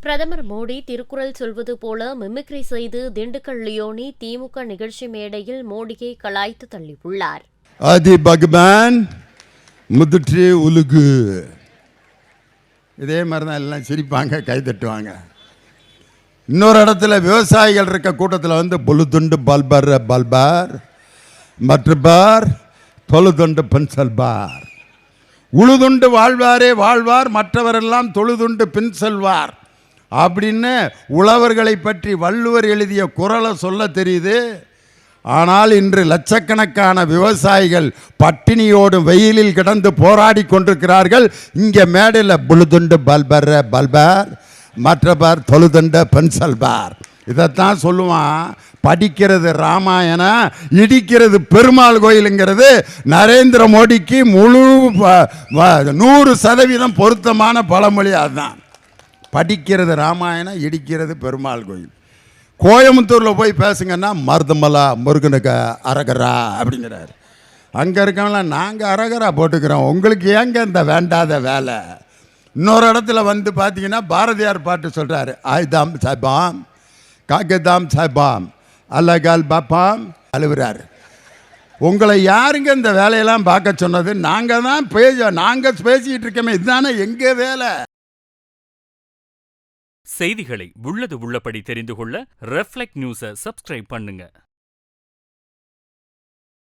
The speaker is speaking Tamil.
பிரதமர் மோடி திருக்குறள் சொல்வது போல மிமிக்ரி செய்து திண்டுக்கல் லியோனி திமுக நிகழ்ச்சி மேடையில் மோடியை கலாய்த்து தள்ளியுள்ளார். ஆதி பகவான் முதுற்று உலுகு, இதே மாதிரி தான் எல்லாம் சிரிப்பாங்க, கை தட்டுவாங்க. இன்னொரு இடத்துல விவசாயிகள் இருக்க கூட்டத்தில் வந்து பொழுதுண்டு பல்பார் பல்பார் மற்ற பார் தொழுதுண்டு பென்சல் பார், உழுதுண்டு வாழ்வாரே வாழ்வார் மற்றவரெல்லாம் தொழுதுண்டு பின் செல்வார் அப்படின்னு உழவர்களை பற்றி வள்ளுவர் எழுதிய குறளை சொல்ல தெரியுது. ஆனால் இன்று லட்சக்கணக்கான விவசாயிகள் பட்டினியோடு வெயிலில் கிடந்து போராடி கொண்டிருக்கிறார்கள். இங்கே மேடையில் புழுதுண்டு பல்பர் பல்பார் மற்ற பார் தொழுதுண்ட பென்சல் பார், இதைத்தான் சொல்லுவான். படிக்கிறது ராமாயணம், இடிக்கிறது பெருமாள் கோயிலுங்கிறது நரேந்திர மோடிக்கு முழு 100% பொருத்தமான பழமொழி. அதுதான் படிக்கிறது ராமாயணம், இடிக்கிறது பெருமாள் கோயில். கோயம்புத்தூரில் போய் பேசுங்கன்னா மருதமலா முருகனுக்கு அரகரா அப்படிங்கிறாரு. அங்கே இருக்கவங்களாம் நாங்கள் அரகரா போட்டுக்கிறோம், உங்களுக்கு ஏங்க இந்த வேண்டாத வேலை. இன்னொரு இடத்துல வந்து பார்த்தீங்கன்னா பாரதியார் பாட்டு சொல்கிறாரு, ஆய்தாம் சாய்பாம் காக்கதாம் சாய்பாம் அல்லகால் பாப்பாம் அழுவுறாரு. உங்களை யாருங்க இந்த வேலையெல்லாம் பார்க்க சொன்னது? நாங்கள் பேசிக்கிட்டு இருக்கோமே, இதுதானே எங்கள் வேலை. செய்திகளை உள்ளது உள்ளபடி தெரிந்து கொள்ள ரெஃப்ளெக்ட் நியூஸை சப்ஸ்கிரைப் பண்ணுங்க.